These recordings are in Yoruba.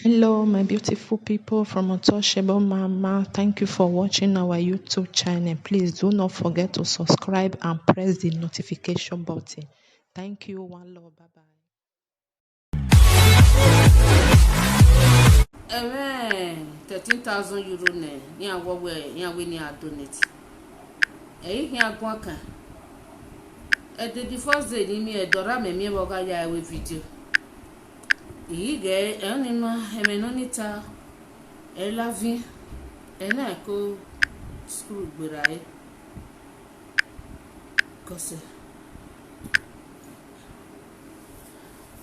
Hello, my beautiful people from Untouchable Mama. Thank you for watching our YouTube channel. Please do not forget to subscribe and press the notification button. Thank you. One love. Bye bye. Amen. 13,000 euro ne. Ni awowe, ni awe ni a donate. Hi agwaka. The first day ni me dora me me boga ya we video. Ge eni ma emenonita elavi ena ko school gberai. Kose.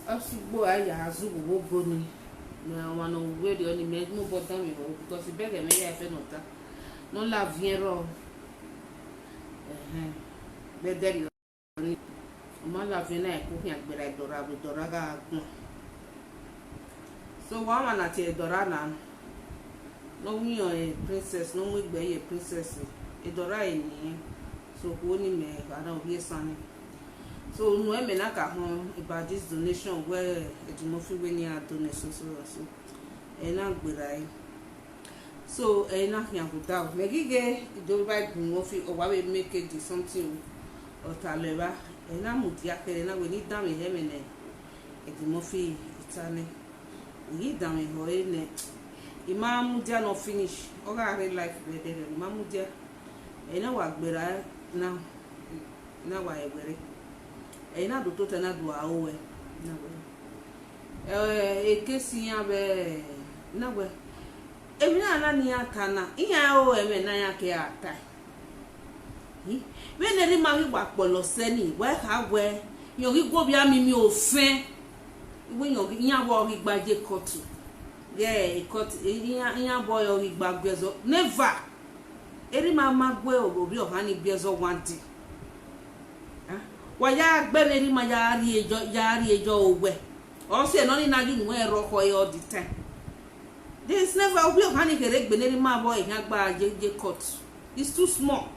Asugbo aya azu gbogbo ni. Na wana we de oni me mo boda mi because beg me ya fe nota. Non la viero. Bedeli oni. Ma la vena e ko yan gbera dora ga gun. So one man at a Dorana. No me a princess, no make be a princess. A Dora in me. So only me, I don't hear son. So no me not at home about this donation where it must when you are donation so. And I'm good. So I not here without. Maybe get the right movie or why we make it something or Taleva. And I'm with Yaka and I will need down with him in a movie. It's Yi dame ho ene imam dia no finish o ga re life be dey imam dia ena wa gbera na wa egbere ena do to tena do awo na we ekesi ya be na we emi na ni ata na iya o eme na ya ke ata we ne ri ma wi gba polo seni we ka we yo ri go bi ami mi ofin when you boy gbaje kotu court yan boy o gbagbezo never eri mama gwe obi o hani biezo wanti wa ya gbe eri ma ya ri ejo owe o se no ni na ju nwe ro ko all the time this never obi o hani kere gbe eri ma boy yan gbaje court it's too small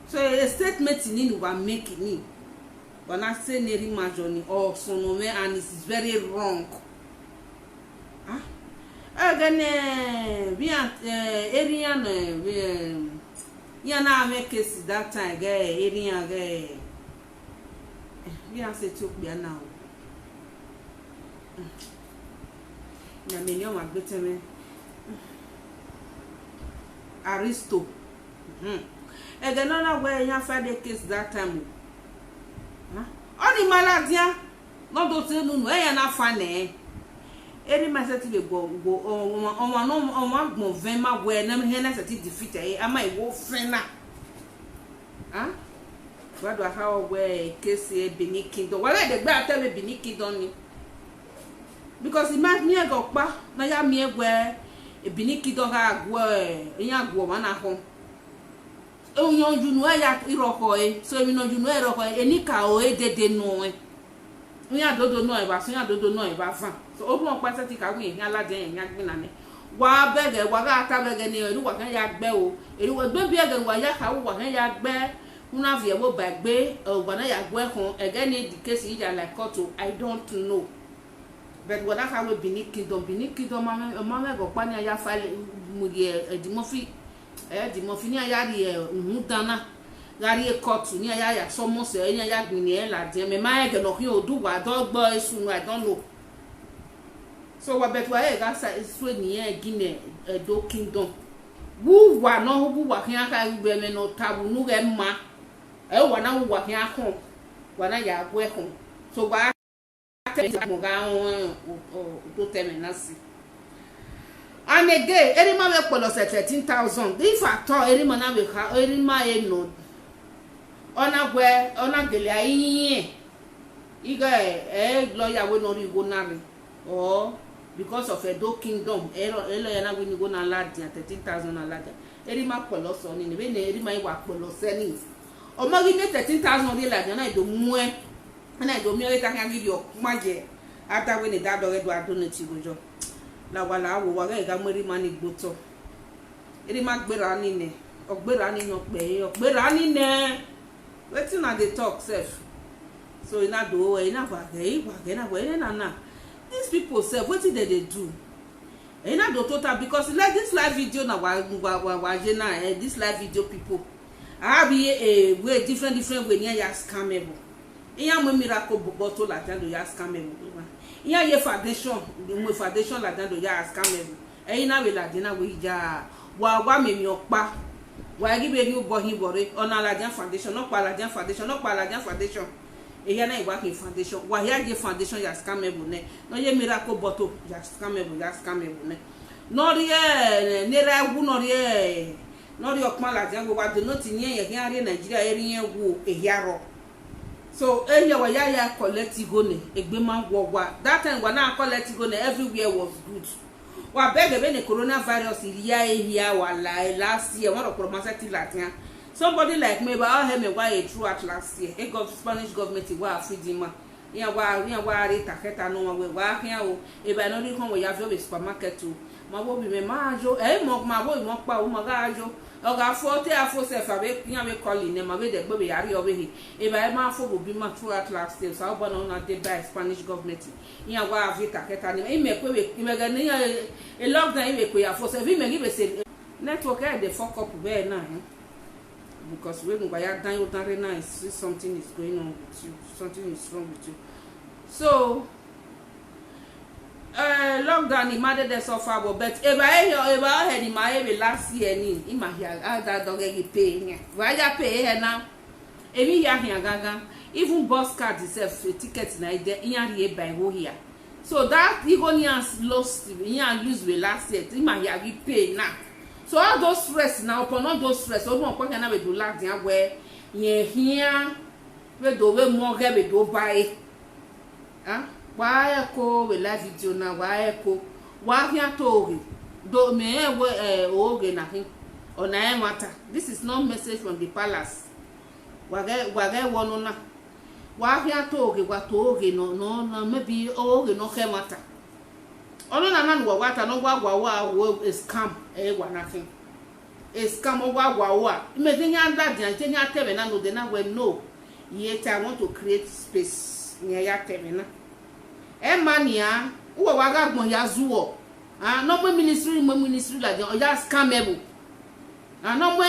so a statement ni nu wa make ni when I say Neri Majoni or Sonome and it is very wrong. Again, we are Arian, Yana make us that time, gay, Arian, gay. We are say took me now. Yamino, my better man. Aristo. Again, another way, you have a case that time. Oni maladia no do se nu e na fa ne eri ma se ti be go on mo ven ma we na me na se ti defeat e ama e wo fen na what do how we case e biniki do wala de gba ata be biniki do ni because imagine me go pa na ya mi egwe e biniki do ga agwo e agwo ma na ho onyo junu ya iroko so mi no junu iroko enika o edede no nya dodo no e ba so nya dodo no e ba fan so obu on pa ti ka wi yan alade yan gbina ne wa bege wa ga ta bege ni eri wa kan ya gbe o eri wa gbe bi ege wa ya ka wa kan ya gbe una vie wo ba gbe wa na ya gbe kon ege ni the case ya like koto I don't know but what that we biniki don mama go pa ni ya fa mu ye di mo fi di mo fini ayari dana gari e court ni ayaya so mo se ni aya gbin ni e la de me ma e ke no kin odu wa do gbo esu I don't know so wa bet wa e ga sa esu ni e gine do kingdom wu wa no bu wa kin aka gbe me no tabu nu ge ma e wa na wu wa kin akon wa na ya gbo e kon so wa te mo ga to teme na si. And again, any man will polo 13,000. If I thought any man will have any man no. Ona gele ayi. Iga lawyer will not go marry. Or because of a do kingdom, lawyer na will go na lad 13,000 na lad. Any man polo so ni we any man wa polo selling. O ma gi 13,000 dey lad na do mu e. Na do mi o ta kan give you maje. After when the dad already do adonati gojo. La wala wo wa ga meri mani gboto eri ma gbera ni ne ogbera ni no pe ogbera ni ne wetin na dey talk sef so ina do ina wa ge na we na these people sef wetin they do na do total because like this live video na wa na this live video people I be a way different way near ya scammable. Iya mo miracle bottle la dan do ya scammable. Iya ye foundation la dan do ya scammable. Na we la dan na we ja wa me mi opa. Wa give you boy hin bore ona la dan foundation no pa la dan foundation no pa la dan foundation. Na iwa ke foundation wa ya je foundation ya scammable ne. No ye miracle bottle ya scammable ne. No rie ne ra wu no rie no rie okma la dan go wa do not yin ye yan rie Nigeria eri yen wo ehiaro. So wa ya collect go ne egbe ma wo wa that time wa na collect go ne everywhere was good. Wa beg the coronavirus here wa last year one of promised latin. Somebody like me, but I heard me why a throughout last year. A Spanish government was freedom. We are taketa no we wa here o. If I know come we have your supermarket too. My boy be majo. My boy mo pa o magajo. Oga 40 afo se fa be yan we calling them. My way the baby yari over here. If I ma fo be ma throughout last year. So I born on dey by Spanish government. Yan wa have taketa ni. E me pe we me ga ni a lockdown e me ko ya fo se vi me give say network e dey fuck up where now. Because when you are dying with that something is going on with you, something is wrong with you. So lockdown imade de suffer but if I had in my last year in my here that dog pay here. Why ya pay here now? Every year here gaga even bus card itself a ticket na here by go here. So that Igonians lost lose the last year. In my here we pay now. So all those stress now upon all those stress, all one question we do like there where you here we do we more we do buy. Why ko we live video now? Why ko? Why here to do me we na him on matter. This is not message from the palace. Wage one na. Why here to what to no maybe no matter. Ono na nan wa wata no gwa is scam wa nothing. Is scam wa. Imagine ya that dia nya tebe na no de na we no. Yet I want to create space near ya tebe na. Mania wo wa ga gbon ya zuwo. No mo ministry la dia o ya scamable. No mo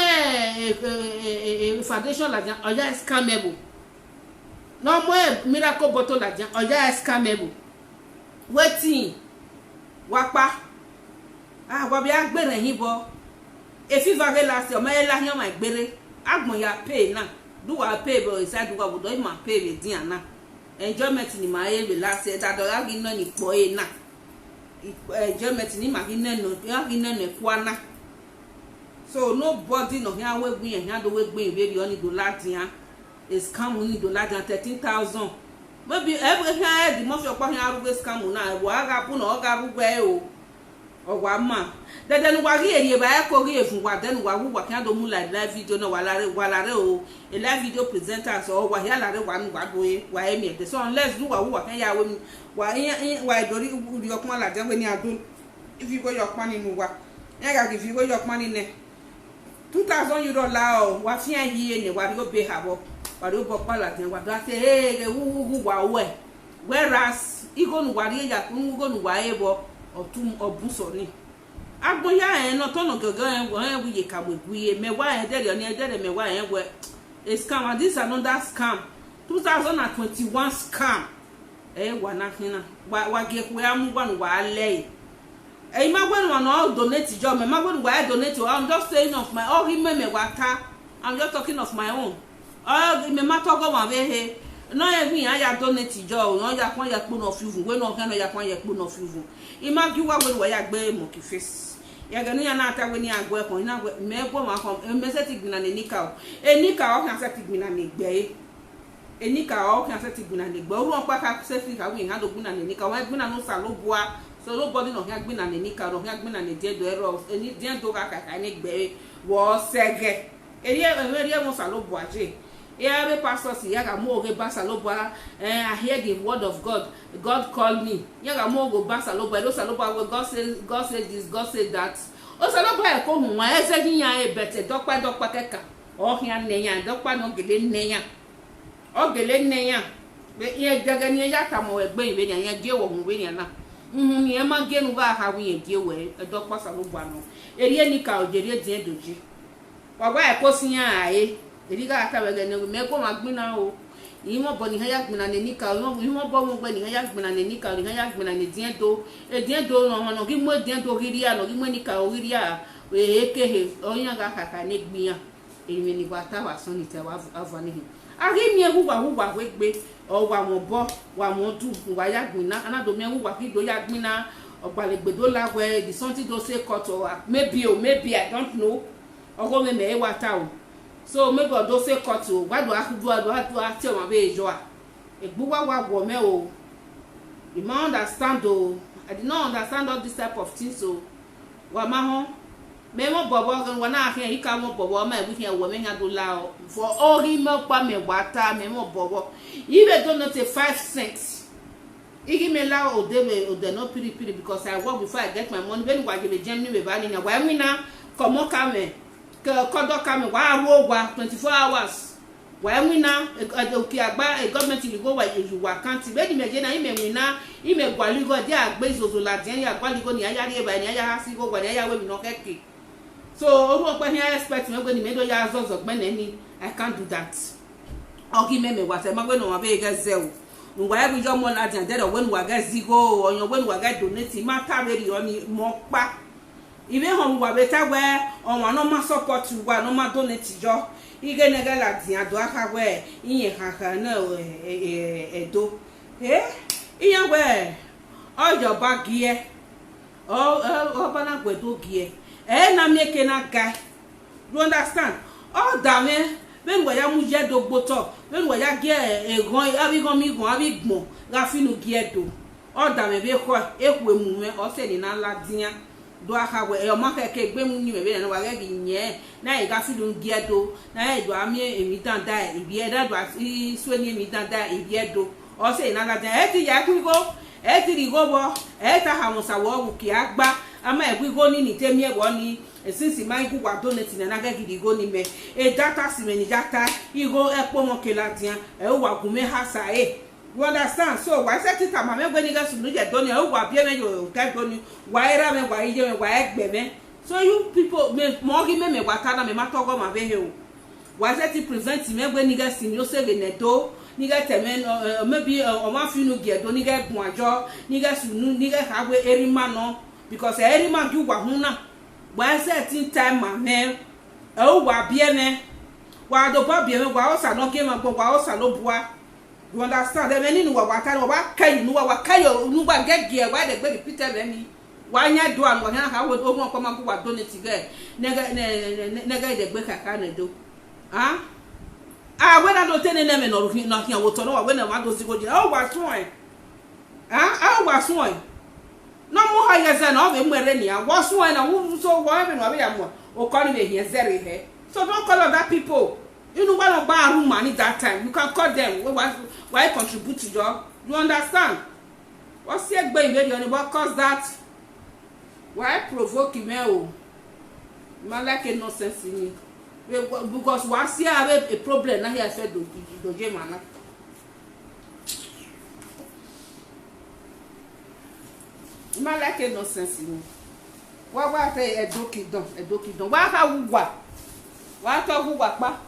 foundation la dia o ya scamable. No mo miracle bottle la dia o ya scamable. Wetin wapa wa bi agbere hin bo e fi va last year me la yan ma gbere agbon ya pay na do wa pay bo inside do wa do ma pay be din na enjoyment ni ma ye be last year that do gi no ni po e na enjoyment ni ma gi no ya gi no kwa na so nobody no yan we gbin yan do we gbin be oni do last year is come we do last 13,000 maybe every head the most of your always come na wa ga pu no ga rugbe o wa ma dede nu wa ri eri ba ko ri efun wa den wa wu wa kan do mu live video no wa lare o a live video presenter so wa ya lare wa nu wa do wa emi e so unless do wa wu wa kan ya we wa do ri okuma la je we ni ado if you go your pan nu wa ya ga if you go your pan ne 2,000 euro la o wa fi an yi ni wa ri o be ha bo wari bo pala den wa ga say wu wa we whereas igonu wari ya igonu wa ebo otum obuso ni agboya no to no gaga we ye ka we me wa de me wa we a scam and this another scam 2021 scam wa na hina wa ge we amu wa le ma gwa no donate job me ma gwa wa donate I'm just saying of my all him me wa ta I'm just talking of my own. Me matter go wan he no e ya donate jo no ya kwon ya po no fivu we no kan no ya kwon ya po no fivu imagi wa we ya gbe mo ki face ya ga no ya na ata we ni agbo ekon na me gbo ma kom me se ti gbina ni nika o kan se ti gbina ni gbe enika o kan se ti gbina ni gbe o ru pa ka se fi ka we ha do gbina ni nika wa gbina no sa lo bua so nobody no kan gbina ni nika no kan gbina ni die do ero eni die do ka ni gbe wo sege eye mo sa lo bua je every pastor say yaga mo go basaloba I hear the word of God call me yaga mo go basaloba lo saloba God say this God say that o saloba e ko hun wa ese giyan e bete dopa keka o hian neyan dopa no gele neyan o gele neyan be ye gaga ni ya ta mo egbe iwe ni yan je wo hun we ni na Ye ma genu ga ha wi ye we do kwasa lo gwa no eri ni ka ojeri edin doji wa gwa e kosia aye eri ga ta we ne me ko ma gbina o yi mo bo ni ha ya gbina ne ni ka mo bo mo gbe ni ha ya gbina ne ni ka ni ha ya gbina ne edin do no ki mo edin do riri ya no ki mo ni ka o riri ya we ekehe oyan ga kaka ne gbiyan eri me ni gwa ta wa so ni te wa avani ari mi ewu wa we gbe o wa mo bo wa mo du wa ya gbina anado mi ewu wa ki do ya gbina ogbalegbedo la we the something do say cut or maybe I don't know ogo me me wa ta o so maybe do say cut o wa do ati o ma be ejo a egbu wa wo me o you ma understand o I did not understand all this type of things so wa ma ho me mo bobo gan wa na afi yi ka mo bobo ma e bi wo me nya do la o for all him pa me wa ta me mo bobo even don't not a 5 cents igi me la o de no piri because I work before I get my money when we give Germany we ba ni na wa mi na komo ka me kodo ka me wa ro gwa 24 hours wa mi na oki agba government you go wa you wa can't be di me je na ime mi na ime gwali go dia agbe izozo la dia ya gwali go ni aya ri ba ni aya ha si go gwa ni aya we mi no keke so oru ope here expect me go ni me do ya zozo gbe na ni I can't do that ogi me wa se ma gbe no ma be ga ze o ngwa ya bijo mo la jan de when wa ga zigo oyan when wa ga donate ma ta be ri oni mo pa ibe hon wa be ta we on wa no ma support wa no ma donate jo ige ne ga la dian do aka we yin ha na edo iyan we ojo ba gie o ba na gwe do gie na me ke na ga you understand all da me ben wa ya mu je do gboto ben wa ya ge egon abi gon mi gon abi gbon ga finu ge do o da me be ko eku emu me o se ni na la dian do aka we e o ma keke gbe mu ni me be na wa ge bi yen na e ga finu ge do na e do ami emi dan da e bi e da do asi so ni emi dan da e bi e do o se na la dian e ti ya ku go e ti ri go bo e ta ha mo sa wo wu ki agba ama e ku go ni ni temi e wo ni since my go wa donate na ga gidi go ni me e data si me ni data igo epo mo ke la dian e wa gun me ha sa you understand so wa se ti ta ma me gbe ni ga sunu je do ni e wa bi me yo ka do ni wa era me wa ije me wa egbe me so you people me mo gi me wa ta na me ma to go ma be he o wa se ti prevent me gbe ni ga sin yo se le ne do ni ga teme maybe o ma finu ge do ni ga gun ajo ni ga sunu ni ga ha gbe eri ma no because eri ma ju wa hu na wa certain time ma me o wa bie me wa do pa bie me wa o sa no ke ma gbo wa o sa lo bua you understand dem ni nu wa ta no wa kai nu wa kai nu wa get gear wa de gbe repeat me ni wa nya do an wa nya ha wo o mo ko ma ko wa donate ge nega de gbe kaka na do we na do tene ne me no ru na kian wo to no wa we na ma do si go je o wa so wa so no mo ha yeza na o be mwere ni a wo so na wo so wo be no be ya mo o call me here zero here so don't call on that people you know one of bar room money that time you can call them why contribute to your you understand what's your gbe ibe ni what cause that why provoke me o man like a nonsense ni because once you have a problem na here said do je mana ma like nonsense ni wa te edokidon wa ha wa to wuwa pa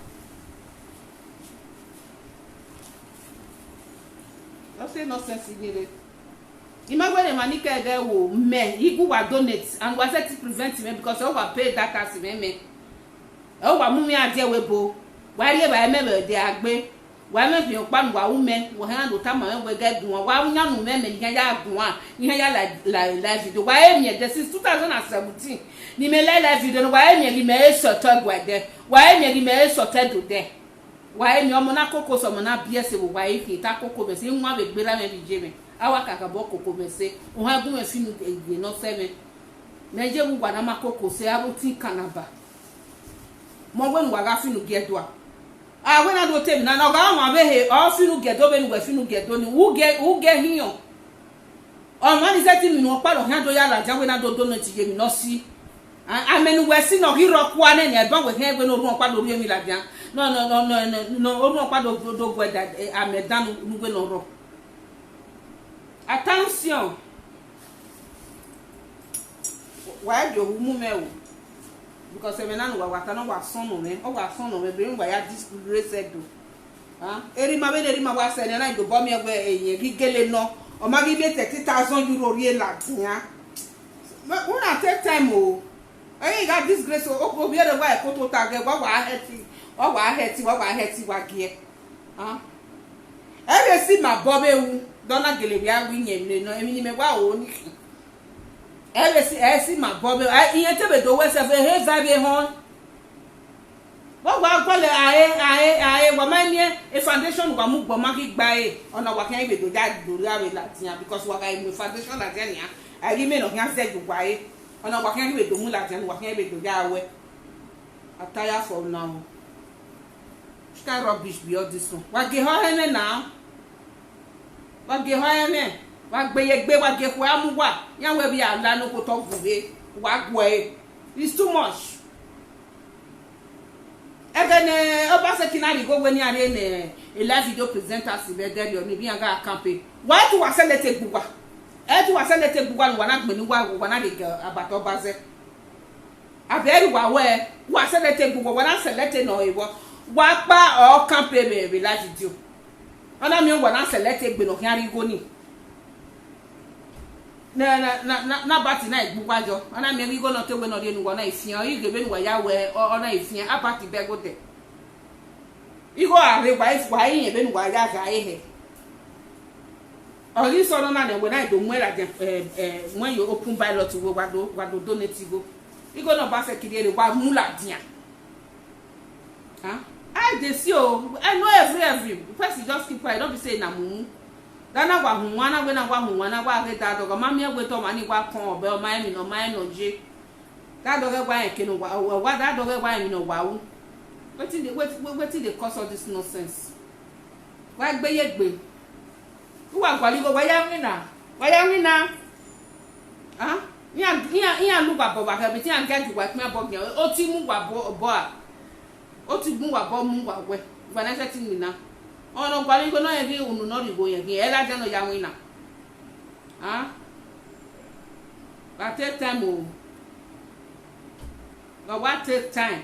no say nonsense ni re imagine manika ede wo me igu wa donate and wa set prevent me because o wa pay that as me o wa mu mi ade webo wa ri e ba me de agbe wa me fi opa wa wu me wo han do ta ma we ga gun wa nya nu me ni ya gun a ni ya la video wa e mi de since 2017 ni me la video wa e mi me so to gwa de wa e mi me so to do de wa e mi omo na koko so mo na biese wo wa e fi ta koko be se nwa be gbera me bi je me awa kaka bo koko be se o ha gun me fi nu e no se me je wu wa na makoko se abuti kanaba mo we nwa ga fi nu gedo a when I do tell na ga ma be he o finu gedo be nu finu gedo ni who get hiyan o man is setting me no pa lo han do ya la ja we na do no ti je mi no si amenu we si no ri ro kwa na ni e don we he we no ru pa lo ri mi la ja no o ru pa do gwe da amedan nu we no ro attention Why do you move me? Because every now wa no wa son no me. O wa son no me bring wa ya this race do. Eri ma wa se na do bo me egbe eyin gigele no. O ma bi 30,000 euro rie la tia. But when I take time oh. I got this grace o bi ere wa e ko to tag wa heti. Wa heti wa gie. Ebe si ma bobe wu dona gele bi agwi nyem no emi ni me wa o ni. Ebe si ma bobe iye tebe do we se fe he za be hon. Wa gole ae wa ma ni e foundation wa mu gbo ma ki gba e ona wa kan ibe do ja do la we latin because wa ga foundation la dia ni a ri me no kan se ju wa e ona wa kan ibe do mu latin wa kan ibe do ja we ataya for now. Sky rubbish be all this one. Wa ge ho ene now. Wa ge ho ene. Wa gbe ye gbe wa ge ko amu wa. Yan we bi ala no ko to vuwe. Wa gbo e. It's too much. Again, Obasa Kinari go when you are in a live video presenter, si be there you be anga campaign. Why to accelerate buwa? To accelerate buwa wana gbenuwa wana de abato baze. Aberi wa we accelerate buwa wana select no ewo. Wa pa o campaign be live video. Ona mi wana select gbe no kan go ni. Na bati na igbuwa jo ana mi go no te we no de nu na ifian yi gebe nu ya we ona ifian apati be go de igo are wa yin be nu ya ga ihe oli so no na we na do mu la when you open pilot we wa do donate go igo no ba se kiri wa mu la dia I dey see o I know every person just keep quiet don't be say na mumu Dana wa hunwana we na wa hunwana wa ge da dogo mami egwe to mani wa kon obe o mai mi no je da dogo gwa en kinu wa da dogo gwa mi no wa wu wetin dey cause all this nonsense wa gbe ye gbe wa gwali go wa ya wina ya lu ba bo ba ka bi ti an ga ju wa pin abo gan o ti mu wa bo a o ti mu wa bo mu wa we wa na se ti mi na ono gwali go no ye gi unu no rigo ye gi ela je no ya wina but take time o but what take time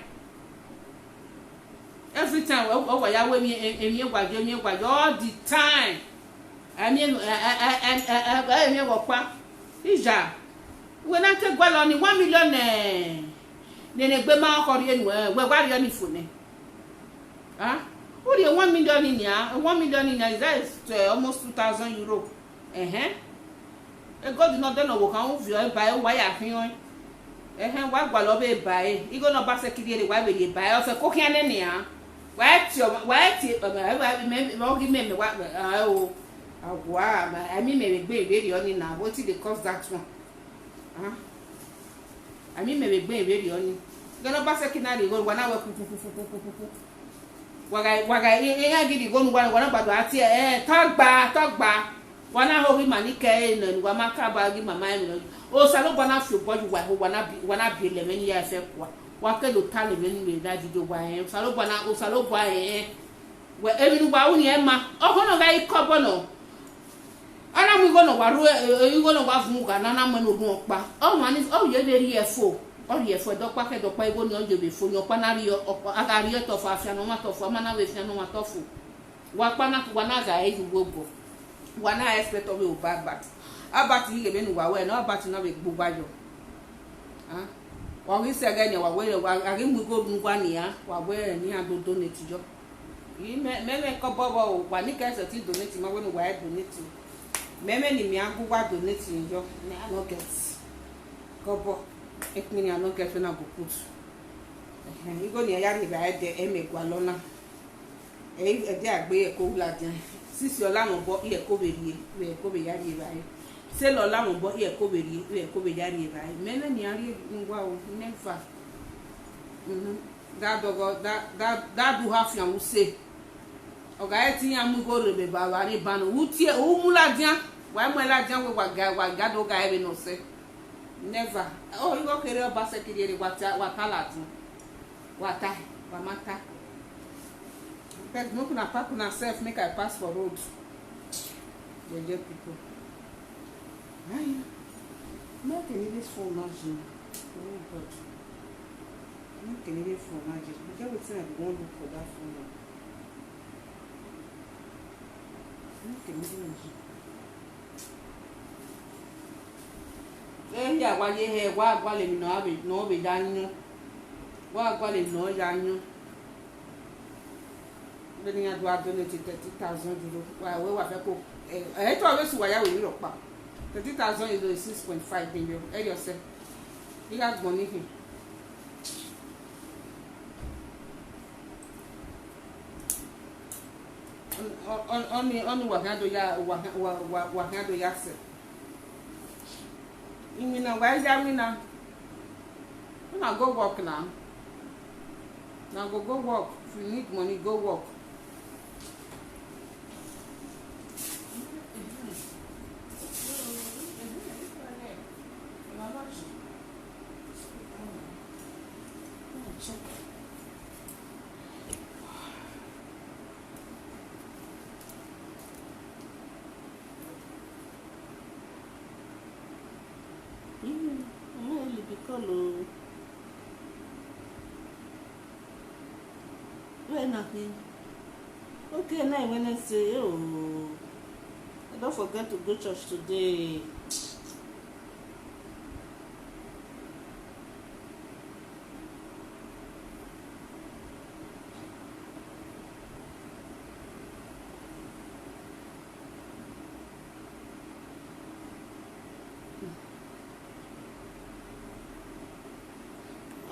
every time o wa ya we mi gwajo all the time mi go pa ija we na te gwalo ni 1 million ne gbe ma ko ri enu we gwa ri ni fune What 1 million in here? 1 million in here is almost 2,000 euro. God not done work on you buy why are you? Why go be buy? You go no back security why will you buy? Also cooking any here. Why me what I mean maybe very only now. What is the cost that one? I mean maybe very only. Go no back security go 1 hour waga ya gidi go ngwana gbado ati togba wana ho ri manike no ngwa makaba gi mama mi o salo bana fi boju wana bi le meni ya fe kwa wa ke do tale meni me da jijo gwa salo gwa we emi nu gwa uni e ma o hono ga ikobo no ana mu go no waru e go no gwa fun ga na mo no dun opa o ma ni o ye be ri e fo Ori efo dokpa ke dokpa igo ni onjo be fo ni opa na ri agari to fa afia no ma to fo ma na we fia no ma to fo wa pa na wa na ga e gbogbo wa na expect o we o bad bat abat yi le be nu wa we no abat na we gbogbo ajo wa wi se ga ni wa we ari mu go nu kwa ni ya wa we ni adodo ne tijo yi me ko bobo wa ni ka se ti donate ma we nu wa donate me ni mi agugwa donate yo ni I no get kobo ekmini ano kefe na bukut igo ni ya ri ba de emegwa lona e de agbe e ko wula dia sisi ola mo bo e ko berie we ko be ya ri ba se lo la mo bo e ko berie we ko be ya ri ba me ni ari ngwa o never da dogo da du half ya use oga e ti ya mu go re be ba wa ri ba no utie o mu la dia wa mo la dia we wa ga do ga e be no se never. Oh, you go carry a basket here. What talatu? What I? What matter? But no kuna pass na self make I pass for road. The people. Aye. Make any this phone not you. Oh God. I'm not getting it for magic. I get what I want look for that phone. I'm not getting it. Yeah, why you here? Why go let me know? No be done. Why go let me know? Done. Then you do donate 30,000 euro. Why we wa fẹ́ kó ẹ tó always why ya we ro pa. 30,000 euro is 6.5 million. Ẹ yourself. You got money here. On wa hando ya se. Imina why ya mina? Una go work now. Now go work. If you need money, go work. Nothing. Okay, now when I say, oh, don't forget to go church today.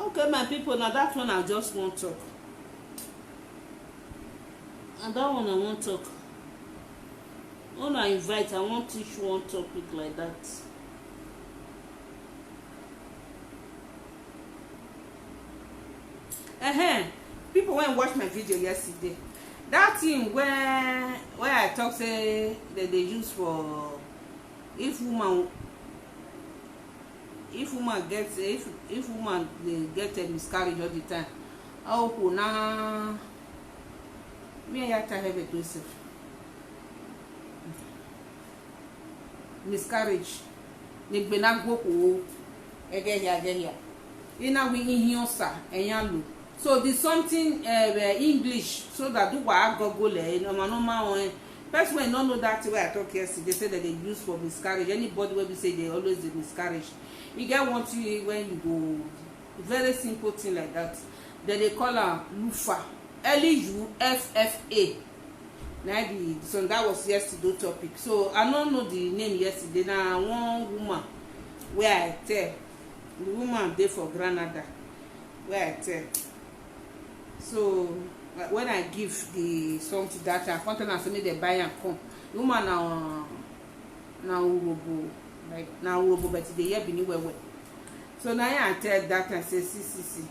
Okay, my people, now that one I just won't talk. And that one I won't talk. When I invite, I won't teach one topic like that. People went watch my video yesterday. That thing where I talk say that they use for if woman gets if woman they get a miscarriage all the time. Oh, now. Me I have it to miscarriage. Ni gbena go ko ege here. Ina we in here sir enyan. So there's something English so that do what Google normal one. First when don't know that way I talk yesterday, they say that they use for miscarriage. Anybody will be say they always the miscarriage. You get one thing when you go very simple thing like that. Then they call her Lufa. L-U-F-F-A. Now so that was yesterday topic. So I don't know the name yesterday. Now one woman where I tell the woman there for Granada where I tell. So when I give the something that I want to say they buy and come. The woman now urobo like now urobo but they hear bini well. So now I tell that and say see.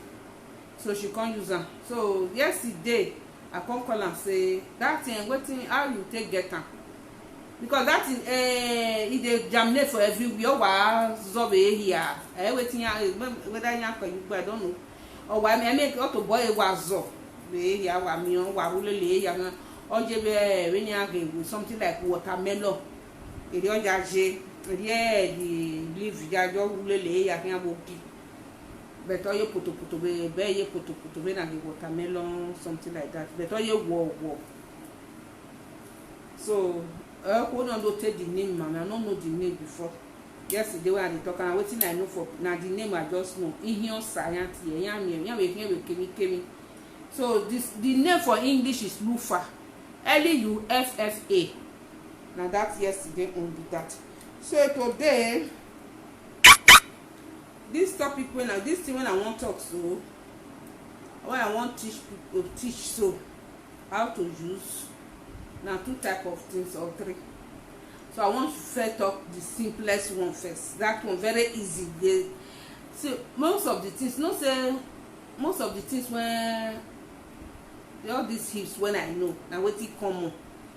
So she can't use them. So yesterday I come call and say that thing waiting how you take get them because that thing it dey germinate for everywhere wa zobe here waiting whether you I don't know or why me make auto boy was zo be here wa mi on wa rule le ya na oje be we ni again something like watermelon e dey oja je the leaf ja jo rule le ya kan bo ki better you put be na the watermelon something like that better you wo so who don't take the name mama I don't know the name before yesterday when I talk and wetin I know for na the name I just know in science here we so this the name for English is Lufa L-U-F-F-A. Now that's yesterday only that. So today this topic when this thing when I want to talk so when I want teach people teach so how to use now 2 type of things or 3. So I want to first talk the simplest one first. That one very easy. So most of the things no say most of the things when all these hips when I know now wetin common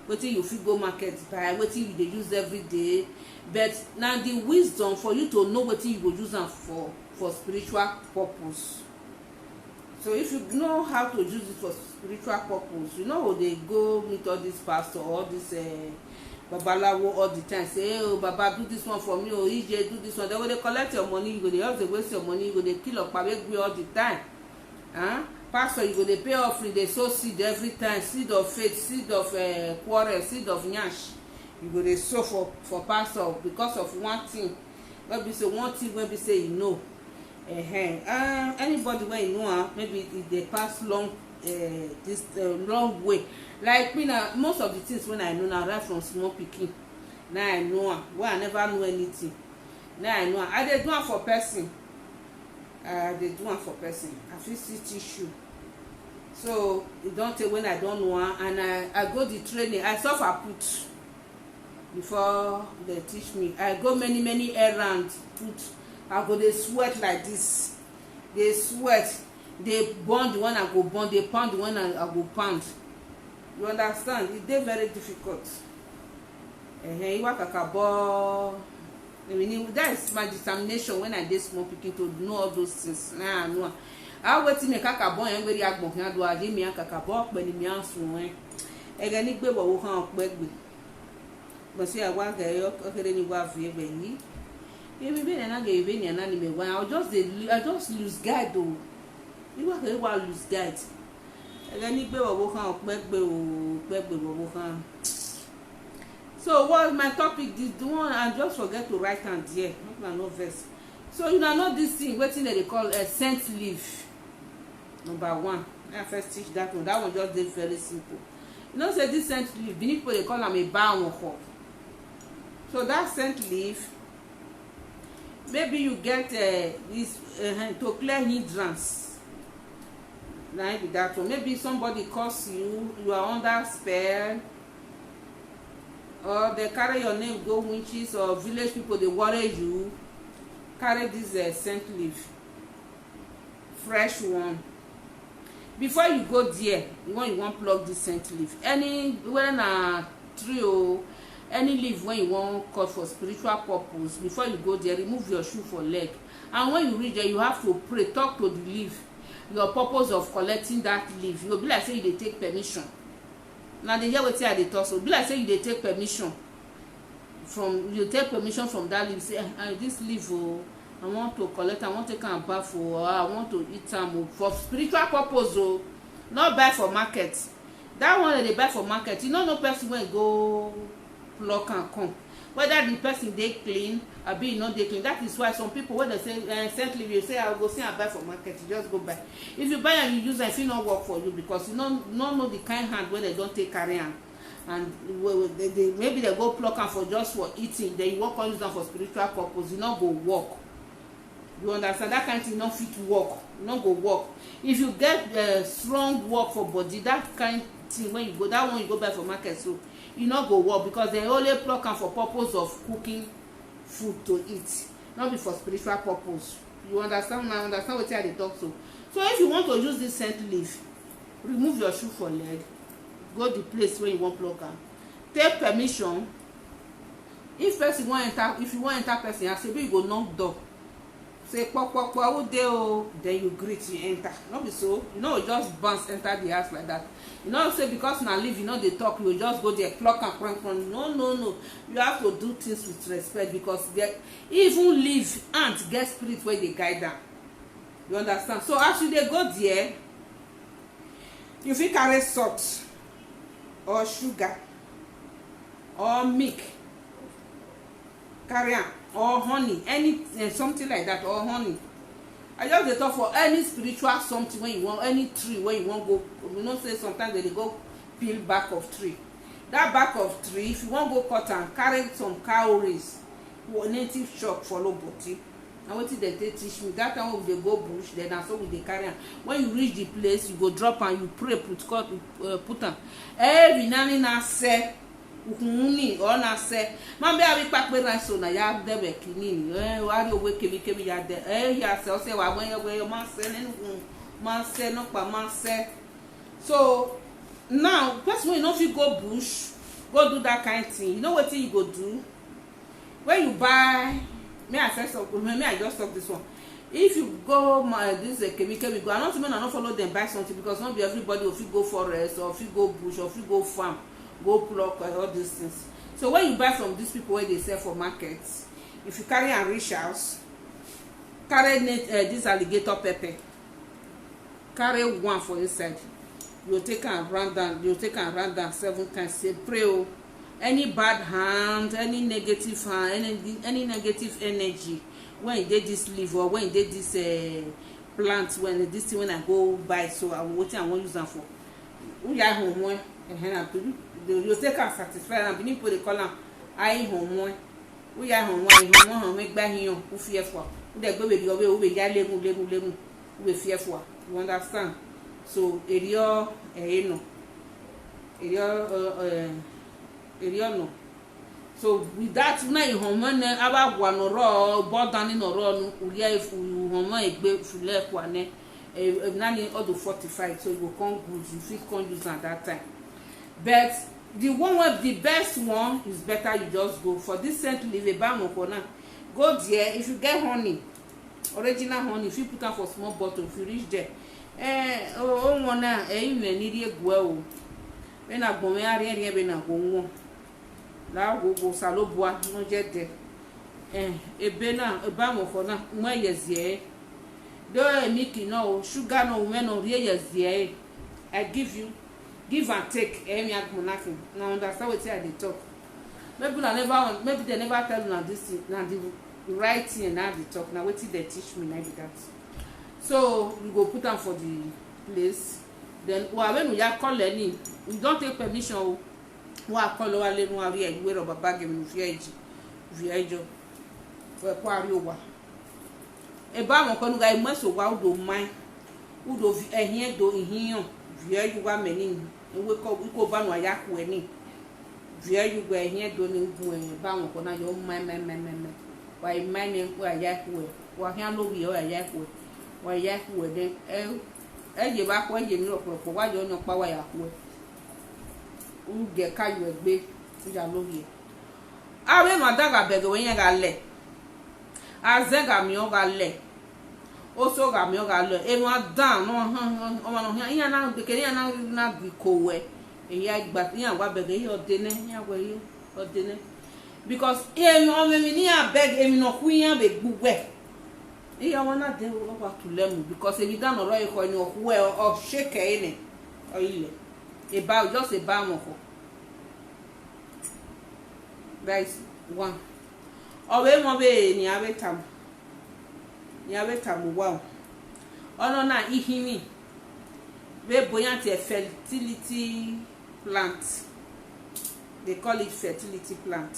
wetin you fit go market buy wetin you dey use every day but now the wisdom for you to know wetin you go use am for spiritual purpose. So if you know how to use it for spiritual purpose, you know they go meet all this pastor all this babalawo all the time say, hey, oh baba, do this one for me, oh EJ, do this one. They go dey collect your money, you go dey just dey waste your money, you go dey kill okpabegbe all the time. Pastor, you go dey pay offering, dey sow seed every time, seed of faith, seed of quarrel, seed of nyash. You go dey sow for pastor because of one thing wey be say you know. Anybody wey you know maybe e dey pass long this long way. Like me now, most of the things when I know now right from small pikin. Now I know where I never know anything. Now I know I dey do am for person. I dey do am for person. I fit still teach you. So e don take when I don't know and I go the training. I suffer put before they teach me. I go many errands put. I go dey sweat like this. They sweat. They burn the one I go burn. They pound the one I go pound. You understand? It dey very difficult. That is my determination when I dey small pikin to know all those things. Now I know. I wait till me kakabo yen very agbon kan do ade mi kakabo pe ni mi ansun en. Ege ni gbe wo kan pe gbe. But see I wa ga yo okere ni wa vie be yi. Even be na ga even na ni me wa. I just lose guide o. You wa ke wa lose guide. Ege ni gbe wo kan pe gbe o pe gbe wo kan. So what my topic this one I just forget to write am there. Not no verse. So you know this thing wetin they call a scent leaf. Number one. I first teach that one. That one just dey very simple. You know say this scent leaf, Benin people they call am a bawonko. So that scent leaf, maybe you get this to clear hindrance. Now be that one. Maybe somebody curse you, you are under spell, or they carry your name go witches, or village people they worry you. Carry this scent leaf, fresh one. Before you go there, when you want plug this scent leaf, any when a tree or any leaf when you want cut for spiritual purpose, before you go there, remove your shoe for leg. And when you reach there, you have to pray, talk to the leaf, your purpose of collecting that leaf. You'll be like say you dey take permission. Now they hear wetin I dey talk, so be like say you dey take permission from that leaf. Say this leaf oh, I want to collect, I want to take am bath or I want to eat am for spiritual purpose oh, not buy for market. That one they buy for market, you know no person wey go pluck and come. Whether the person dey clean or be not dey clean. That is why some people when they say scent leaf, you say I go see and buy for market, you just go buy. If you buy and you use it, it not work for you because you don't know the kind hand where they don't take carry am. And maybe they go pluck am for just for eating, then you work on use them for spiritual purpose, you not go work. You understand? That kind of thing not fit work, not go work. If you get strong work for body, that kind of thing when you go, that one you go buy for market, so you not go work because they only pluck am for purpose of cooking food to eat, not be for spiritual purpose. You understand? I understand what I dey talk so. So if you want to use this scent leaf, remove your shoe for leg, go the place where you want pluck am, take permission. If person want enter, if you want enter person, I say you go knock door. Say pok who dey o, then you greet, you enter. Not be so, you know, just bounce enter the house like that. You know, say because na leave, you know they talk, you just go there, pluck and crank. No. You have to do things with respect because they even leave ants get spirit where they guide them. You understand? So as you dey go there, you fit carry salt or sugar or milk, carry am, or honey, any something like that, or honey. I just dey talk for any spiritual something when you want, any tree when you want go. You know say sometimes they go peel back of tree. That back of tree, if you want go cut and carry some cowries, native shop follow body. And wetin dem take teach me that time when we dey go bush, then na so we dey carry am. When you reach the place, you go drop am, you pray, put am. Every na say ukununi or na say mambe abi pakpe ran so na ya debe kinini wa ri owe kemi ya de ya se o se wa gwen yo ma se nenu ma se no pa ma se. So now person wey no fit go bush go do that kind thing, you know wetin you go do when you buy. May I just talk this one. If you go this kemi go, I not mean I not follow them buy something because not be everybody will fit go forest or fit go bush or fit go farm, go pluck all these things. So when you buy from these people where they sell for markets, if you carry and reach house, carry this alligator pepper, carry one for inside, you take and run down, 7 times. Say pray, oh, any bad hand, any negative hand, any negative energy, when you did this leaf or when you did this plant, when this thing when I go buy, so I will won't use them for. We are home you take and satisfy and being put the color I home we are home make by him who fear for the go with your way over level we fear for. You understand? So area no. So with that now you home about one or board down in or run we are if you home a big left one nani other 45, so you will come good, you fit come use at that time. But the one with the best one is better you just go for this scent leave a balm for now. Go there, if you get honey, original honey, if you put am for small bottle, if you reach there, one now you need a well. When I go area when I go now go salobua no jet there. A bena a balm for now, where yes yeah. Don't make you know sugar no men no yes yeah. I give and take nothing. Now understand what I talk. Maybe they never tell you now this now the right thing and now they talk. Now what they teach me like that. So we go put them for the place. Then when we are calling, we don't take permission. We are calling our little we rubber bag in Viajo. We quarry over. A balm on guy must wow do mine. Who do a here do in here? Viajo one many. We go ban wa yak weni via you go here doing ban ko na your my why my name wa yak we wa here no we or yak we wa yak we then je ba ko je ni oporopo wa jo no pa wa yak we u ge ka you egbe ja lo ye awe ma daga bege we yan ga le azenga mi o ga le oso ga mi o ga le enu adan no o ma no yan na bekere yan na bi ko we eya gba yan wa bege yi odene yan we yi odene because e o me mi ni abeg emi no ku yan be gbugbe eya won na de o wa tu lemu because e dan oro e ko ni o ku e o shake e ni o ile e ba just e ba mo ko guys one o we mo be ni abetam wow. Ono na ihimi we buoyant a fertility plant. They call it fertility plant.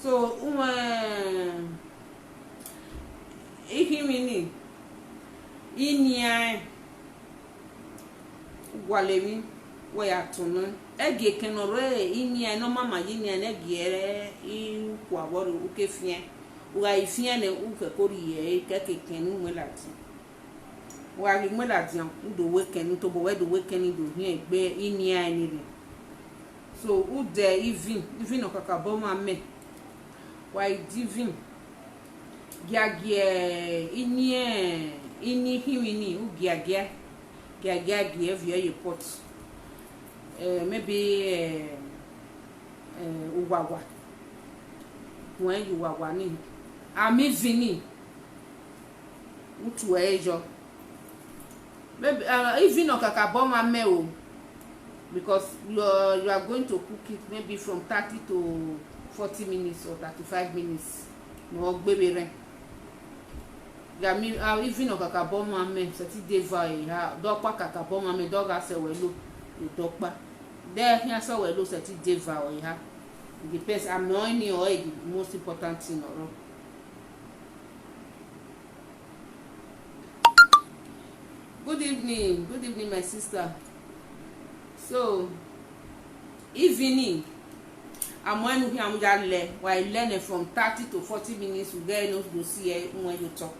So ihimi ni inia gwalemi we atunu ege kenore inia no mama inia na giere i kwa boru ukefia wa ifia ne uke koriye keke kenu melati wa ri melati do weken to bo we do weken do hin egbe inia ni re so u de even okaka bo ma me wa divin giagie ini himini u giagia via your pot maybe uwawa when you wawa ni ami vini utu ejo maybe even okaka bo ma me o because you are going to cook it maybe from 30 to 40 minutes or 35 minutes no gbebe re gami even okaka bo ma me seti deva ha do pa kaka bo ma me do ga se welo do pa there here so welo seti deva o ha it depends. I'm not any oil the most important thing or good evening my sister. So evening I'm when we am le while learning from 30 to 40 minutes we get enough to see when you talk.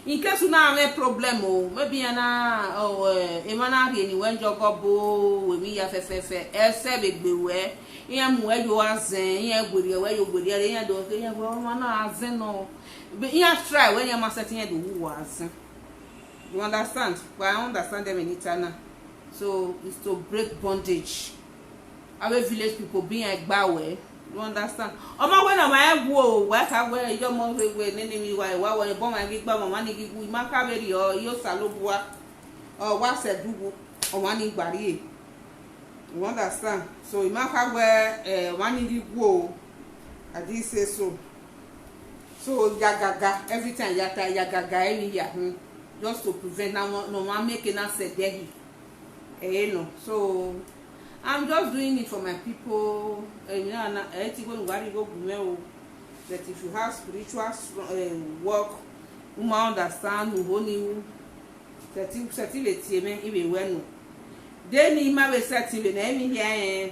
In case you now have a problem o maybe na emana ri ni when jogobo we mi ya fefefe ese begbe we yan mu we yo azen yan gbori we yo gbori re yan do yan go ma na azen no yan try when you ma setting yan do who azen. You understand? But I understand them in Itana. So it's to break bondage. our village people being like bawe. You understand? Oma when my wo work away your mom we nene mi wa when you born my big mama money give we ma ka very or yo salobua or what said do or money bari. You understand? So you ma ka we money give wo I did say so. So yagaga every time yagaga any here just to prevent no one making us say there. You know. So I'm just doing it for my people. That if you have spiritual work, you might understand who you certain even when then you might be certain here.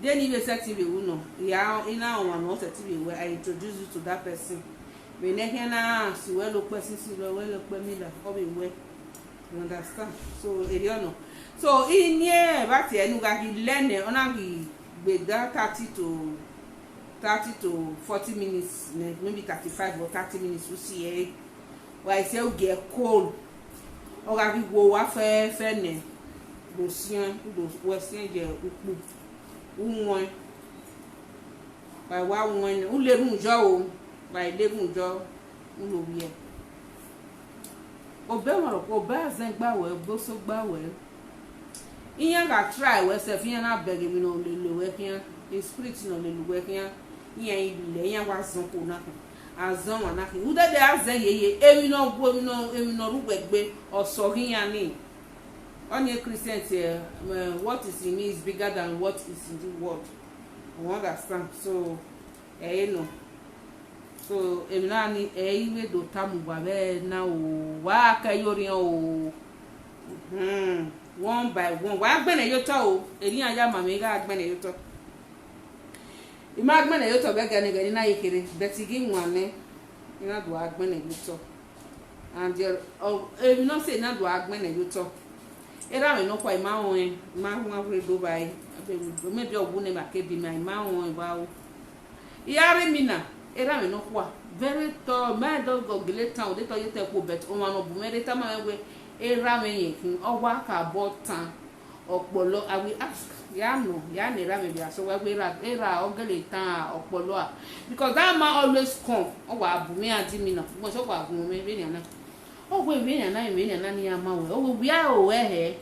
Then you be certain no. Yeah, in our one certain where I introduce you to that person. When they hear now, see well look person, see well look me that hobby way. You understand? So you know. So in here, but here you learn only with that 30 to 40 minutes, maybe 35 or 30 minutes. You see, why I say you get cold, or have you go after fene, those Western by one who live Joe by living Joe, who will be. Obey or bears and bower, both so bower. In ga try we se fian na beg mi no le working in spirit no le working yan ile yan wa zon ko na azon wa na u de azan yeye emi no rugbe gbe oso hian ni only Christians what is in me is bigger than what is in the world. You understand? So you know, so emi na ni we do tamu ba be na o wa ka yori o one by one wa gbene yoto o eri aya mama ga gbene yoto ima gbene yoto be gani gani na yekere betigi nwane ina do agbene yoto and you know say na do agbene yoto era me no kwa ima won ma hu do bai maybe ogbune ba ke bi ma won ba o yare mina era me no kwa very tall man don go gele town dey to yete ko bet o ma no bu me dey ta ma we era me yin owa ka botan opolo I will ask ya no ya ne ra me bia so we era ogele tan opolo a because that man always come o wa bu me adi mi na mo so wa gun me be ni na o we be ni na ni ama we o we ya o he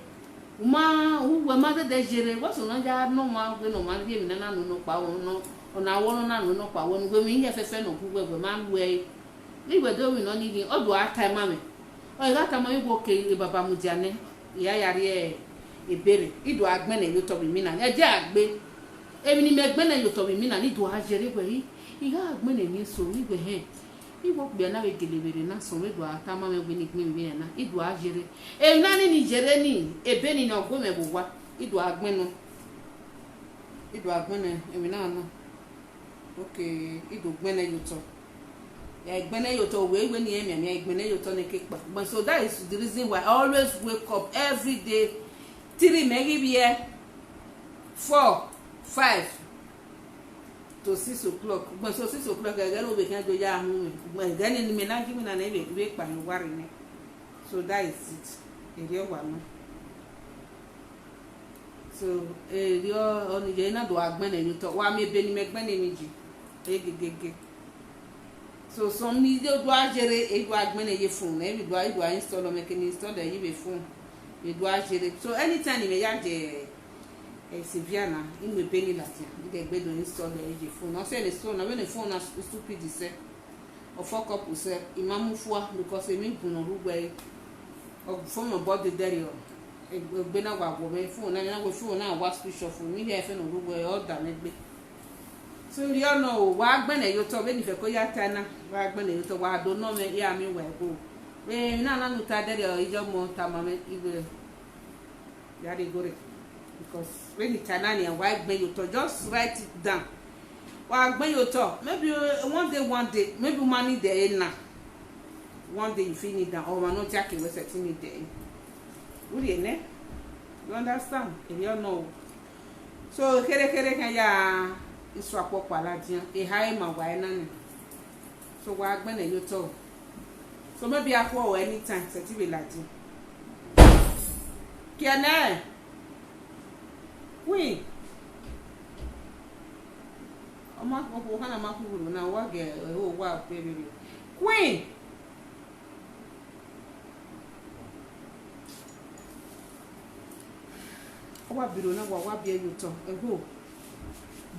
ma u we ma de jere wo so na ja no ma we no ma bi mi na no pa wo no ona wo no na no pa wo no we mi ye fefe no ku we ma we ni we do we no ni o do a time ma me o ga ta mo ibo ke baba mu jane iya yare ebere ido agbene yo to bi mi na e je agbe emi ni me gbene yo to bi mi na ni do a jere we i ga agbene ni so ni we he ibo gbe na we gelebere na so we do ata ma me gbe ni gbe mi na ido a jere e na ni jere ni ebe ni no go me bo wa ido agbenu ido agbene emi na no okay ido gbene yo to ya igbene yo to we ni emi ya igbene yo to ne kepa but so that is the reason why I always wake up every day 3 maybe here 4 5 to 6 o'clock but so 6 o'clock I get over can do ya hu me then ni me na give na we pa no worry ne so that is it e ri wa no so e ri o ni je na do agbene yo to wa me be ni me gbene ni ji egegege so some need do ajere e do agbene ye phone e do install o make ni install the ye phone e do ajere so anytime me ya je Siviana in me penny latin they gbe do install the phone no say the phone na when the phone na stupid say o fuck up say imamu fua because e me gun no rugbe o phone body there e gbe na wa go me phone na go phone na wa switch off me here fe no rugbe o da me gbe so you know wa gbene yo to be ni fe ko ya tana wa gbene yo to wa do no me ya mi we go we na nu ta there ijo mo ta ma me ibe ya de gore because when it tana ni wa gbene yo to just write it down wa gbene yo to maybe one day maybe money there na one day you feel it down or no take we setting it there really ne you understand you know so kere kan ya isu apopo aladian e hai ma wa na ni so wa gbene yo to so maybe akwo anytime seti be ladian kiana oui Ama ko kana makuru na wage o wa baby. Queen. Wa biro na wa bia you to. Ego.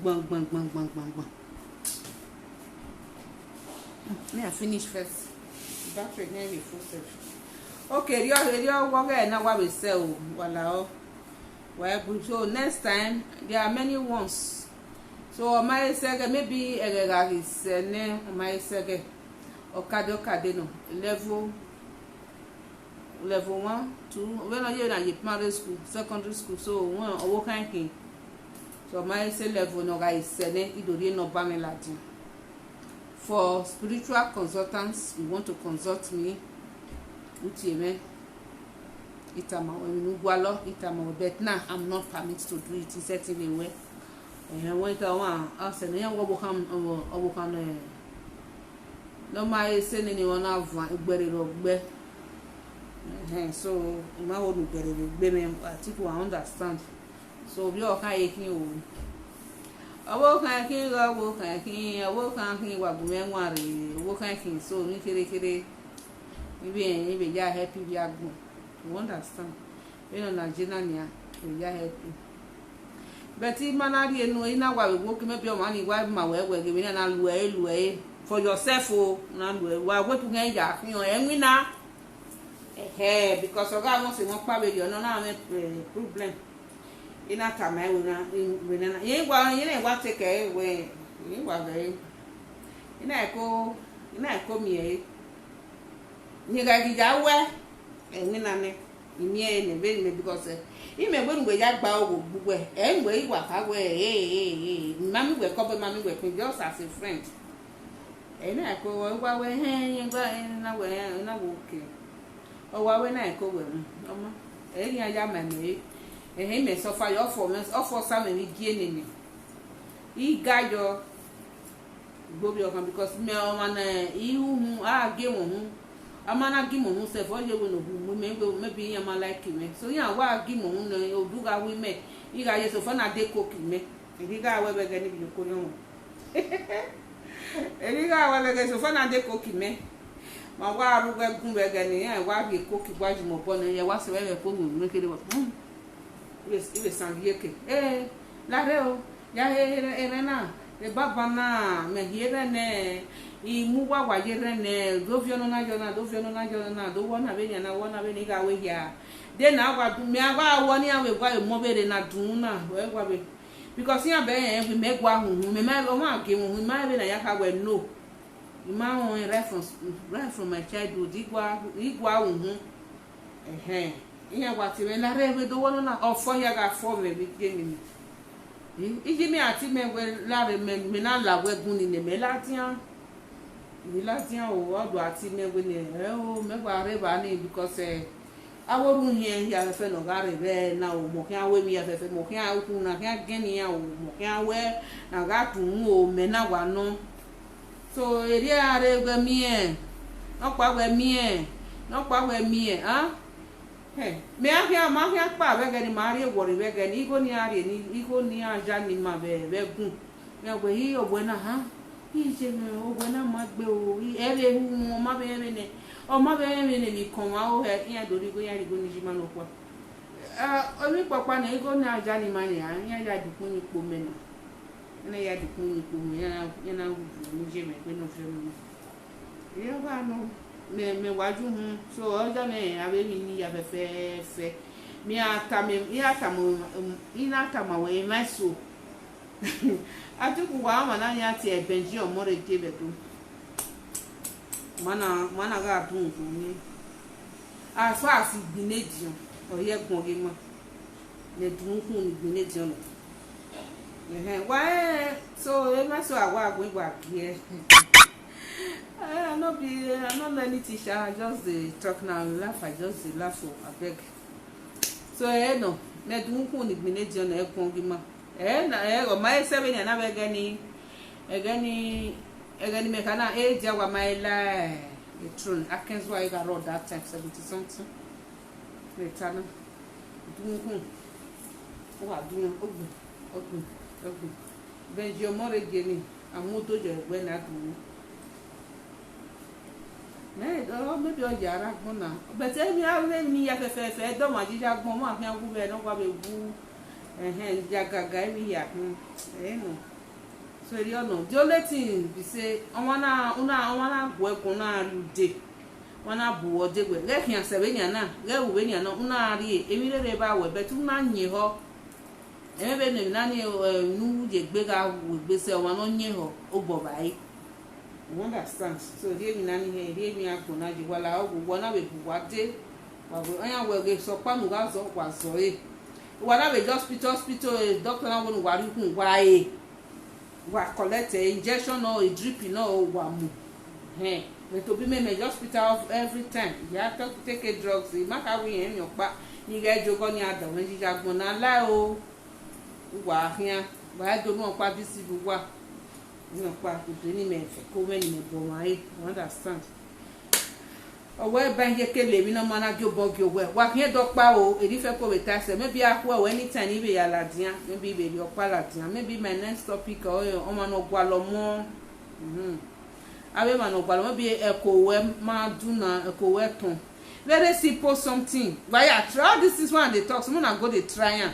Bang bang bang bang bang bang. May I finish first? Battery na be full safe. Okay, you wage na wa be sell wala o. Well, so next time there are many ones. So my sege maybe is ne my sege okade no level 1 2 when I na primary school secondary school so one owo kan kin so my say level no guys ne idori no ba me ladi. For spiritual consultants, you want to consult me utieme itama when gwalo itama but now I'm not permitted to do it in certain way. And when I want ask and yan wo kan no my say ni won avan igbere ro gbe so ma wo du gbere gbe me people understand so bi o kan yekin o awo kan kin wa gu me nware wo kan kin so ni kere ibe ja happy bi agun you understand you know Nigeria nia we ja happy but manari enu ina wa we wo kime bi o mani wa ma we ge na lu e for yourself o na lu wa we tu ngan ja fi o enwina because oga won se won pa we yo na me problem ina kama we na yin wa take we yin wa ge ina ko mi ni ga gi ja we enwina ne imie ne be because ime gbe ya gba owo gbugbo ngbe iwa ka we mami we ko be mami we just as a friend na ko wa we yin gba na wo ke o wa we na ko we omo yan ya ma me me so fa yo for sa me gie ni ga yo gbo bi o kan because me o ma na ihu ge won amana gi mo hu se fo ye we no hu me bi yan ma like me so yan wa gi mo hu no oduga wi me iga ye so fa na de koki me iga we be ga ni bi ko yon iga wa le ga so fa na de koki me ma wa ru ga gun be ga ni yan wa bi koki gwa ji mo bo no ye wa se we ko hu me kede wa ibe san ye ke la re o ya na e baba na me here ne imu wa yere ne do viono na jona do wona be ni ga we ya de na wa du me agba wo ni awe gwa mo bere na dun na we gwa be because yan be yan we me gwa hu me o ma ke hu ma be na ya ka we no ma on reference right from my childhood igwa hu yan wa ti me na re we do wona na ofo ya ga fo me bi ke ni iji mi ati me we la re me na la we gun ni me la tian o odo ati me we ni o me gwa re ba ni because aworu yen ya fe no ga re be na o mo kan we mi ya fe mo kan ku na kan geni ya o mo kan we na ga tun o me na wa no so eri are gbe mi no pa we mi me ahia pa be gani mari wori be gani igo ni ari ni igo ni aja ni ma be gun me gbe yi ogbo na ha yi je me ogbo na ma gbe o ere hu mo ma be ne o ma be ne mi kan wa o he yan dori go yan rigo ni jima no kwa omi papa na igo ni aja ni ma ni yan ya dikun ni po me na na ya dikun ni po me yan na hu ni je me pe no fe mo yo ba no me waju hu so oja me abe mi ni ya fe mi ata ma we ma so atuku wa ma na ya ti ebenji o mo re de be do mana ga dun ko ni as far as igbineji o ye gun ge mo le dun ku ni igbineji o wa so e ma so awa agun igba ki I'm not any teacher. I just talk now, laugh. I just laugh. I beg. So no. Me do ko ni gbeneji na e kon gi ma. Na o mai 7 ya na be gani. Egani me kana ja wa mai la. The true. I can't why I got road that time 70 something. Me tana. Do ko. O wa do ogun. Benjo more geni amudo je gbe na du. Maybe all yara gbona. But every hour me ya fe do ma jija gbon mo afi agu be no gba be bu jagaga mi ya no. So you know, the only thing be say ona go ekun na rude. Wana bu ode gbe. Le fian se be nya na, le wu be nya na una ri emi re ba we but una nyi ho. Emi be ni na ni nu je gbe ga wo gbe se wa no nyi ho ogbo bai. You understand? So here mi nani here mi akuna ji wala ogwo na be buwade wa go anya we ge so pa mu ga so kwa so wala be hospital doctor na wonu wa ri kun wa wa collect injection or a drip no wa mu me to be me hospital every time you have to take a drugs e maka we en yo pa ni ge jogo ni adan we ji jagbon na la o wa hian ba do mo pa bisi bu wa no pa to ni me fe ko me ni me bo mai you understand owe banje kele mi no mana jo bo jo we wa kien do pa o eri fe ko beta se maybe akwa o anytime ni be ya ladian maybe be ri opa ladian maybe my next topic o ma no gwa lo mo abe ma no gwa lo maybe eko we ma do na eko we ton very simple something why I try this is one they talk so na go dey try am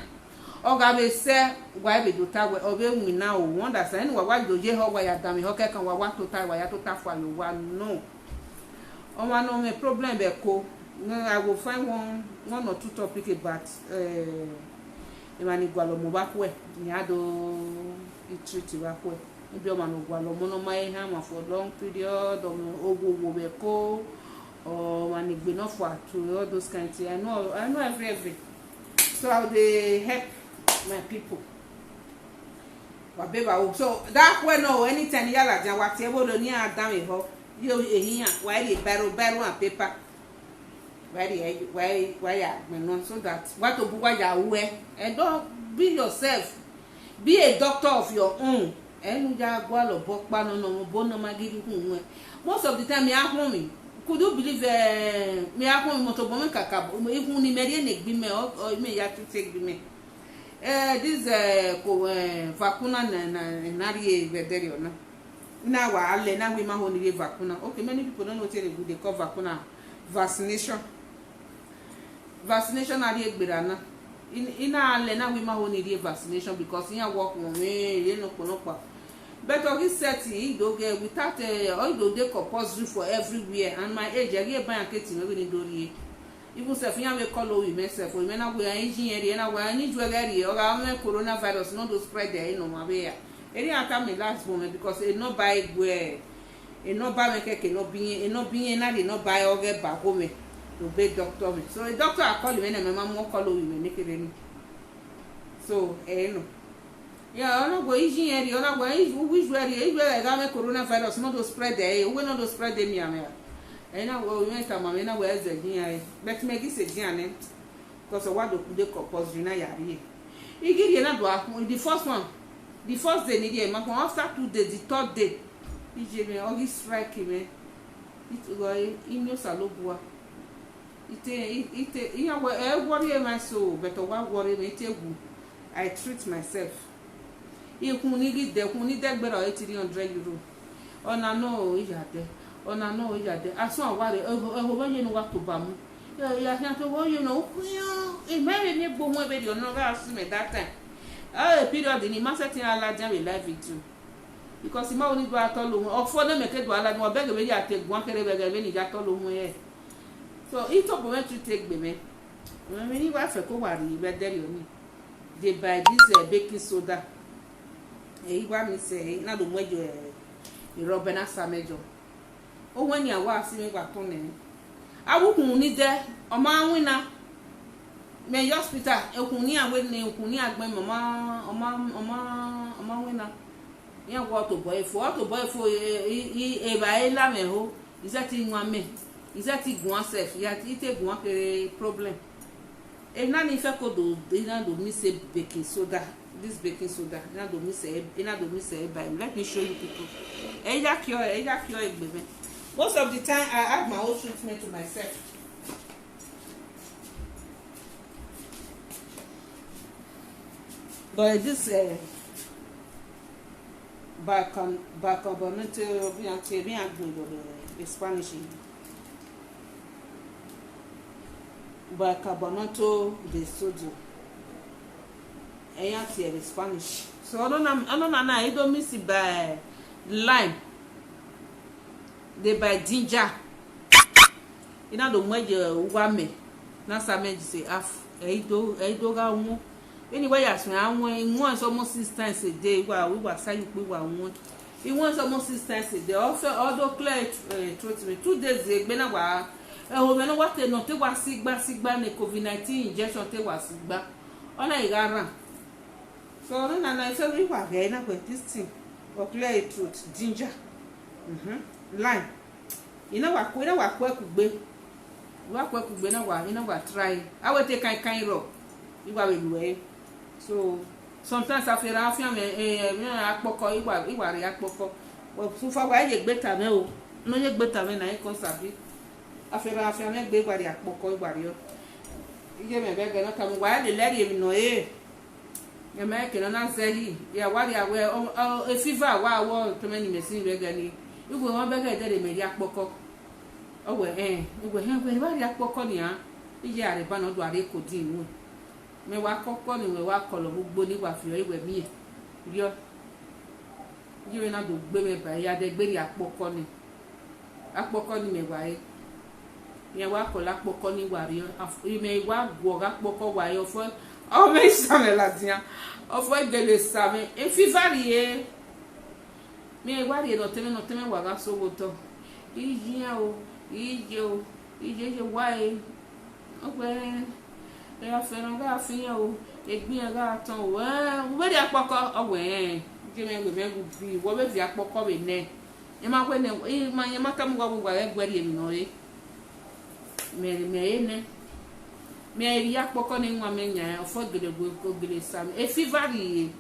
oga be se why be do ta we obe wi na o understand wa do je ho wa ya dami ho ke kan wa to ta wa ya to ta fa yo wa no one no me problem be ko I will find one or two topic about emani gwalo mo ba ko ni ado treat wa ko bi o ma no gwalo mo no mai ha ma for long period o owo be ko or mani gbe no for to all those kind things I know every so how they help my people wa be ba o so that way no anytime yala jan wa ti e bo lo ni adam e ho yo ehian why the barrel and paper why ya me so that what to buwa ya we and don't be yourself be a doctor of your own enu ja gwa lo bo pa no bo no ma give you most of the time me ahun mi could you believe me ahun mi to bo me kaka ihun ni me ri ne gbi me o me ya to take gbi me this vacuna na ri vedere ona na wa ale na we ma ho ni vacuna okay many people don't know what they call vacuna vaccination na ri egbera na ina ale na we ma ho ni vaccination because yan work won we no pa but ogi set e do get without all do dey compulsory for everywhere and my age age ban aketi no we ni dori even self yan we call we myself we na we engineer na we ni jewelry o ga me coronavirus no do spread there no ma be ya eri ata me last moment because e no buy where e no buy me keke no bi na dey no buy oge ba go me to be doctor me so the doctor I call me na my mama call we me kere ni so no yeah ona go engineer ona go which where ga me coronavirus no do spread there we no do spread there me am na we enter mama na we engineer but me gi se diane because what do dey compulsory na yari igiri na do the first one the first day ni dey ma after 2 days the third day ije me ogi strike me it go ino salobua ite iya worry my soul but what worry me gu I treat myself ikun ni gi de kun ni degbera 300 euro ona no ijade aso aware eho ba yenu wa to ba mu ya to wo you know e mere ni gbo mo e be no ga asu me that time period ni ma setting ala jan we live it too because ma oni do atolo mo ofo na meke do ala ni wo bege be ya tegun akere bege be ni ja tolo mo e so it up when to take me ni wa fe ko wa ri be dere oni they buy this baking soda igwa mi say na do mojo irobe na samejo o wani awa si me gba ton ni awukun ni de o ma wina me hospital ekun ni awe ni ekun ni agbe oma wina yan go to boy fo e ba e la me ho izati nwa me izati gun self ya ti te gun kere problem e na ni fe ko do na do mi say baking soda this baking soda na do mi say by let me show you people e ja kio egbe me most of the time I add my own treatment to myself but this bicarbonato bien agredo the Spanish. Bicarbonato de sodio. Eyan ti the Spanish. So I don't know I don't miss it by lime. They by ginger. Ina do mweje wame. Na sameji say af eido ga won. Anyway, as we are once almost 6 times a day, we were saying we were one. He wants almost 6 times a day. Also, although clear treatment 2 days they been a while. When what they not take was sigba the COVID-19 injection take was sigba. On a gara. So then I said we were again with this thing. Or clear truth, ginger, lime. You know what? We know what could be. What could be now? You know what? Try. I will take kind rock. You will be. So sometimes I feel akpoko iwari akpoko so far why ye gbeta me o no ye gbeta me na e kon sabi afira me gbe iwari akpoko iwari o iye me be na kam why le leri mi no e me ke na zehi ya wari awe e fever wa wo to many mesin be ga ni igwe won be ga de me ri akpoko owe igwe he wari akpoko ni a iye are ba no do are ko din nu me wa koko ni we wa kolo gbogbo ni wa fi iwe mi yo yiwe na do gbe me ba ya de gbe ri apoko ni me wa e ye wa ko la apoko ni wa ri me wa gwo ga apoko wa yo fo o me same la dia o fo gele same e fi varie me wa ri no teme wa ga so wo to ije wa e o pe ya fẹ́ràn ga fiyan o egbin ga tan o we dey apoko owe je me bi wo be fi apoko we ne e ma kwe ne e ma ka mu gwa egweri emi no e me ne me ri apoko ni nwa me nya ofo gele go gele sam e fivari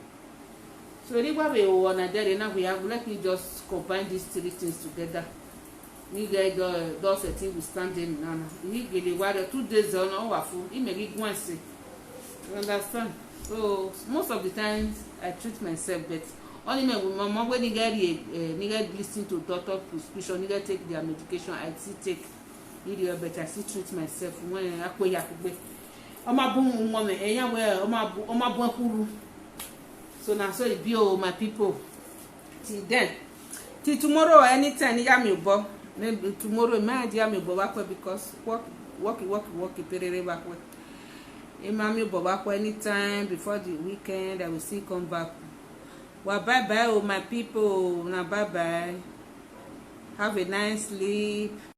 so ri gwa we o na there na we have let me just combine these 3 things together. Ni guy does a thing we standing nana. Ni gele ware 2 days on wafu. He make it once. You understand? So most of the times I treat myself, but only me mama when ni get listen to doctor prescription, ni get take their medication. I still take it, but I still treat myself when I koya kugbe. Oma bu mo me eyan we oma bu akuru. So now so it be my people. Till then, till tomorrow anytime ni ya mi bo. Maybe tomorrow my dear me boba because work perere back way. Imami boba anytime before the weekend I will still come back. Well, bye oh my people. Now bye. Have a nice sleep.